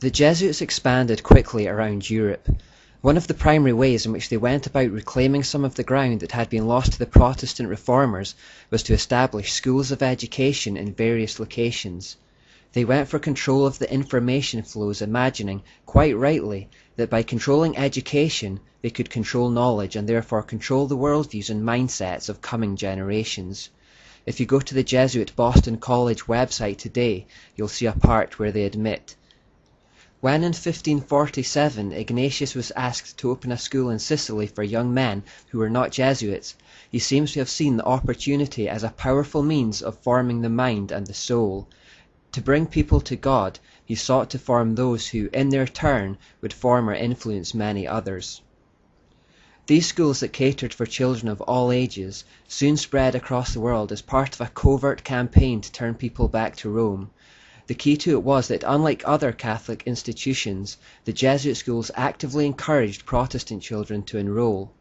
The Jesuits expanded quickly around Europe. One of the primary ways in which they went about reclaiming some of the ground that had been lost to the Protestant reformers was to establish schools of education in various locations. They went for control of the information flows, imagining, quite rightly, that by controlling education they could control knowledge and therefore control the worldviews and mindsets of coming generations. If you go to the Jesuit Boston College website today, you'll see a part where they admit, when in 1547 Ignatius was asked to open a school in Sicily for young men who were not Jesuits, he seems to have seen the opportunity as a powerful means of forming the mind and the soul. To bring people to God, he sought to form those who, in their turn, would form or influence many others. These schools that catered for children of all ages soon spread across the world as part of a covert campaign to turn people back to Rome. The key to it was that, unlike other Catholic institutions, the Jesuit schools actively encouraged Protestant children to enroll.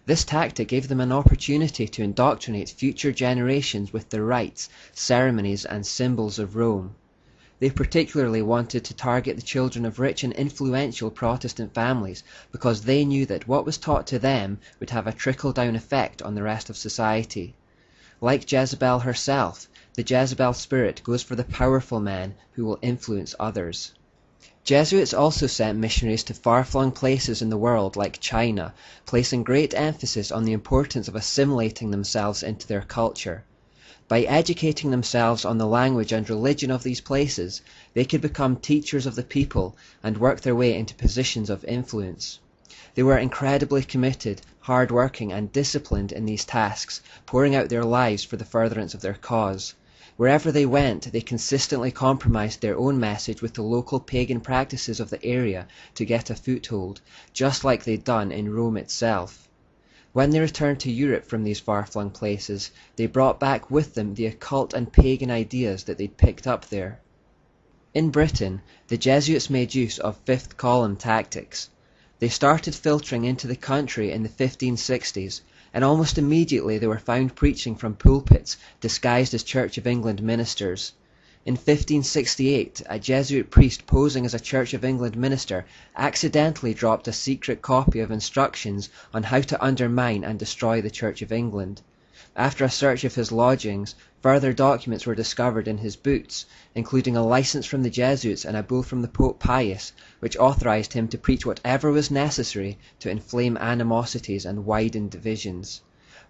This tactic gave them an opportunity to indoctrinate future generations with the rites, ceremonies, and symbols of Rome. They particularly wanted to target the children of rich and influential Protestant families because they knew that what was taught to them would have a trickle-down effect on the rest of society. Like Jezebel herself, the Jezebel spirit goes for the powerful men who will influence others. Jesuits also sent missionaries to far-flung places in the world like China, placing great emphasis on the importance of assimilating themselves into their culture. By educating themselves on the language and religion of these places, they could become teachers of the people and work their way into positions of influence. They were incredibly committed, hard-working, and disciplined in these tasks, pouring out their lives for the furtherance of their cause. Wherever they went, they consistently compromised their own message with the local pagan practices of the area to get a foothold, just like they'd done in Rome itself. When they returned to Europe from these far-flung places, they brought back with them the occult and pagan ideas that they'd picked up there. In Britain, the Jesuits made use of fifth column tactics. They started filtering into the country in the 1560s, and almost immediately they were found preaching from pulpits disguised as Church of England ministers. In 1568, a Jesuit priest posing as a Church of England minister accidentally dropped a secret copy of instructions on how to undermine and destroy the Church of England. After a search of his lodgings, further documents were discovered in his boots, including a license from the Jesuits and a bull from the Pope Pius, which authorized him to preach whatever was necessary to inflame animosities and widen divisions.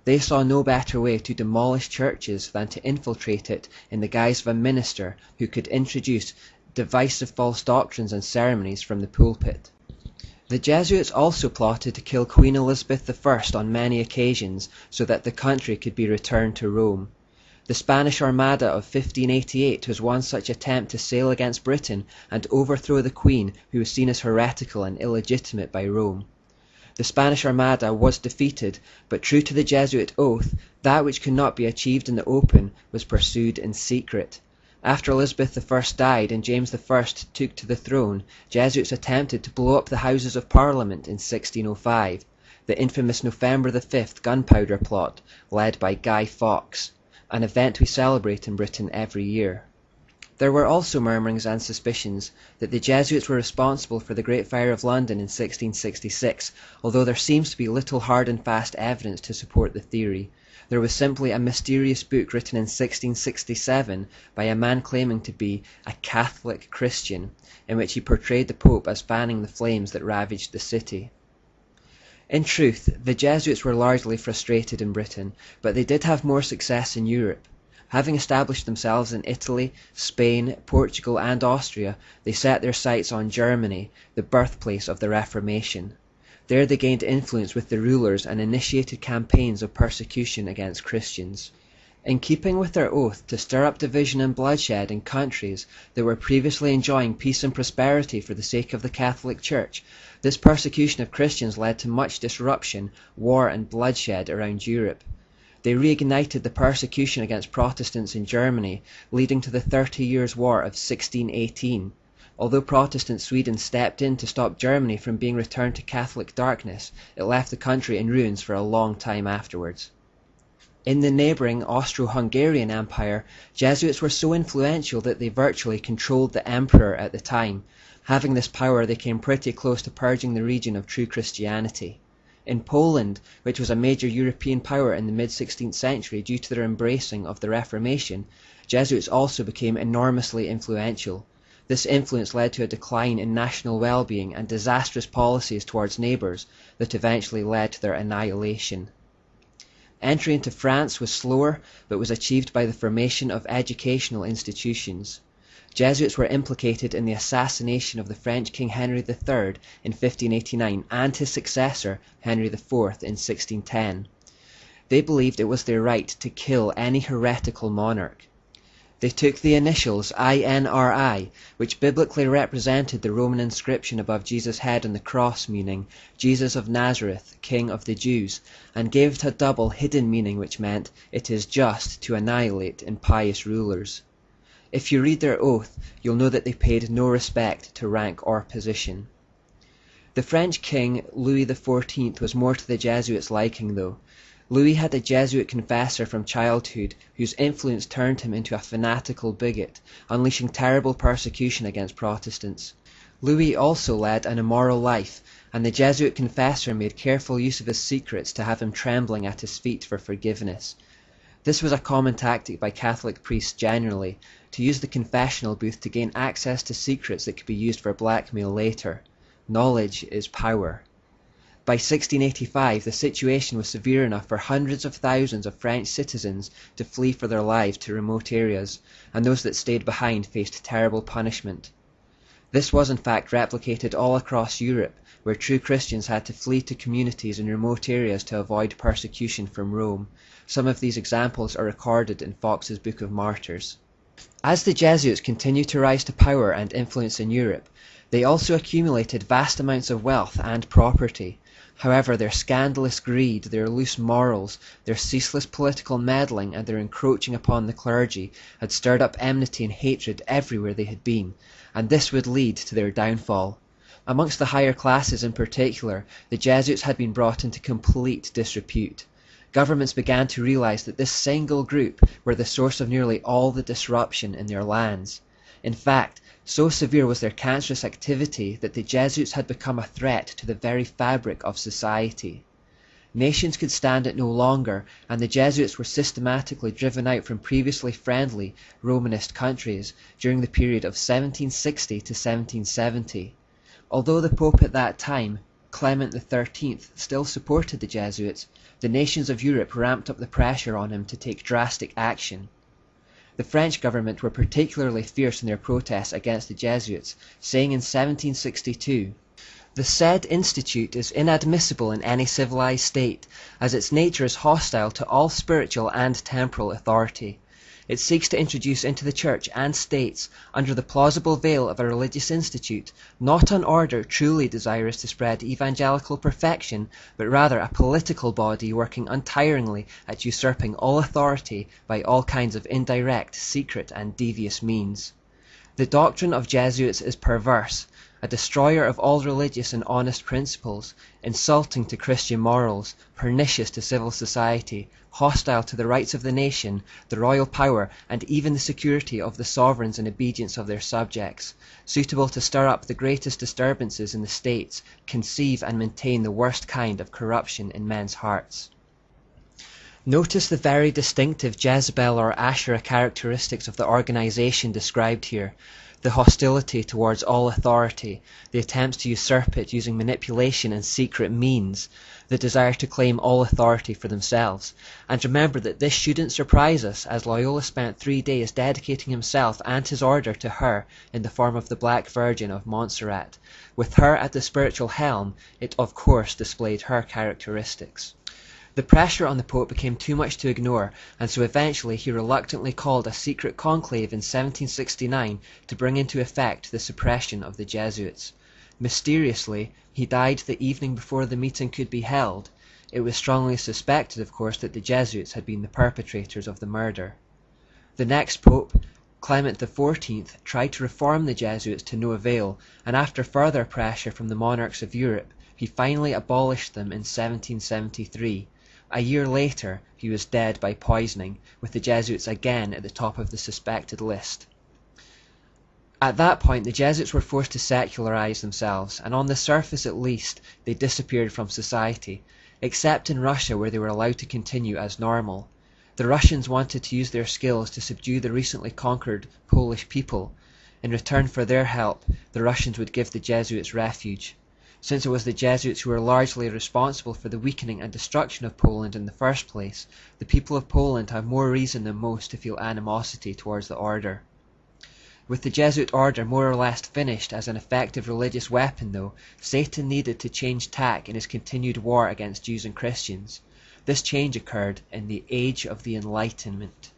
They saw no better way to demolish churches than to infiltrate it in the guise of a minister who could introduce divisive false doctrines and ceremonies from the pulpit. The Jesuits also plotted to kill Queen Elizabeth I on many occasions so that the country could be returned to Rome. The Spanish Armada of 1588 was one such attempt to sail against Britain and overthrow the Queen, who was seen as heretical and illegitimate by Rome. The Spanish Armada was defeated, but true to the Jesuit oath, that which could not be achieved in the open was pursued in secret. After Elizabeth I died and James I took to the throne, Jesuits attempted to blow up the Houses of Parliament in 1605, the infamous November the 5th gunpowder plot, led by Guy Fawkes, an event we celebrate in Britain every year. There were also murmurings and suspicions that the Jesuits were responsible for the Great Fire of London in 1666, although there seems to be little hard and fast evidence to support the theory. There was simply a mysterious book written in 1667 by a man claiming to be a Catholic Christian, in which he portrayed the Pope as fanning the flames that ravaged the city. In truth, the Jesuits were largely frustrated in Britain, but they did have more success in Europe. Having established themselves in Italy, Spain, Portugal, and Austria, they set their sights on Germany, the birthplace of the Reformation. There they gained influence with the rulers and initiated campaigns of persecution against Christians. In keeping with their oath to stir up division and bloodshed in countries that were previously enjoying peace and prosperity for the sake of the Catholic Church, this persecution of Christians led to much disruption, war, and bloodshed around Europe. They reignited the persecution against Protestants in Germany, leading to the 30 Years' War of 1618. Although Protestant Sweden stepped in to stop Germany from being returned to Catholic darkness, it left the country in ruins for a long time afterwards. In the neighbouring Austro-Hungarian Empire, Jesuits were so influential that they virtually controlled the emperor at the time. Having this power, they came pretty close to purging the region of true Christianity. In Poland, which was a major European power in the mid-16th century due to their embracing of the Reformation, Jesuits also became enormously influential. This influence led to a decline in national well-being and disastrous policies towards neighbours that eventually led to their annihilation. Entry into France was slower, but was achieved by the formation of educational institutions. Jesuits were implicated in the assassination of the French King Henry III in 1589 and his successor, Henry IV, in 1610. They believed it was their right to kill any heretical monarch. They took the initials INRI, which biblically represented the Roman inscription above Jesus' head on the cross, meaning Jesus of Nazareth, King of the Jews, and gave it a double hidden meaning which meant it is just to annihilate impious rulers. If you read their oath, you'll know that they paid no respect to rank or position. The French king Louis XIV was more to the Jesuits' liking though. Louis had a Jesuit confessor from childhood whose influence turned him into a fanatical bigot, unleashing terrible persecution against Protestants. Louis also led an immoral life, and the Jesuit confessor made careful use of his secrets to have him trembling at his feet for forgiveness. This was a common tactic by Catholic priests generally, to use the confessional booth to gain access to secrets that could be used for blackmail later. Knowledge is power. By 1685, the situation was severe enough for hundreds of thousands of French citizens to flee for their lives to remote areas, and those that stayed behind faced terrible punishment. This was in fact replicated all across Europe, where true Christians had to flee to communities in remote areas to avoid persecution from Rome. Some of these examples are recorded in Fox's Book of Martyrs. As the Jesuits continued to rise to power and influence in Europe, they also accumulated vast amounts of wealth and property. However, their scandalous greed, their loose morals, their ceaseless political meddling, and their encroaching upon the clergy had stirred up enmity and hatred everywhere they had been, and this would lead to their downfall. Amongst the higher classes in particular, the Jesuits had been brought into complete disrepute. Governments began to realize that this single group were the source of nearly all the disruption in their lands. In fact, so severe was their cancerous activity that the Jesuits had become a threat to the very fabric of society. Nations could stand it no longer, and the Jesuits were systematically driven out from previously friendly Romanist countries during the period of 1760 to 1770. Although the Pope at that time, Clement XIII, still supported the Jesuits, the nations of Europe ramped up the pressure on him to take drastic action. The French government were particularly fierce in their protests against the Jesuits, saying in 1762, "The said institute is inadmissible in any civilized state, as its nature is hostile to all spiritual and temporal authority. It seeks to introduce into the Church and States, under the plausible veil of a religious institute, not an order truly desirous to spread evangelical perfection, but rather a political body working untiringly at usurping all authority by all kinds of indirect, secret, and devious means. The doctrine of Jesuits is perverse, a destroyer of all religious and honest principles, insulting to Christian morals, pernicious to civil society, hostile to the rights of the nation, the royal power, and even the security of the sovereigns and obedience of their subjects, suitable to stir up the greatest disturbances in the states, conceive and maintain the worst kind of corruption in men's hearts." Notice the very distinctive Jezebel or Asherah characteristics of the organization described here. The hostility towards all authority, the attempts to usurp it using manipulation and secret means, the desire to claim all authority for themselves. And remember that this shouldn't surprise us, as Loyola spent 3 days dedicating himself and his order to her in the form of the Black Virgin of Montserrat. With her at the spiritual helm, it of course displayed her characteristics. The pressure on the Pope became too much to ignore, and so eventually he reluctantly called a secret conclave in 1769 to bring into effect the suppression of the Jesuits. Mysteriously, he died the evening before the meeting could be held. It was strongly suspected, of course, that the Jesuits had been the perpetrators of the murder. The next Pope, Clement XIV, tried to reform the Jesuits to no avail, and after further pressure from the monarchs of Europe, he finally abolished them in 1773. A year later, he was dead by poisoning, with the Jesuits again at the top of the suspected list. At that point, the Jesuits were forced to secularize themselves, and on the surface at least, they disappeared from society, except in Russia where they were allowed to continue as normal. The Russians wanted to use their skills to subdue the recently conquered Polish people. In return for their help, the Russians would give the Jesuits refuge. Since it was the Jesuits who were largely responsible for the weakening and destruction of Poland in the first place, the people of Poland have more reason than most to feel animosity towards the order. With the Jesuit order more or less finished as an effective religious weapon though, Satan needed to change tack in his continued war against Jews and Christians. This change occurred in the Age of the Enlightenment.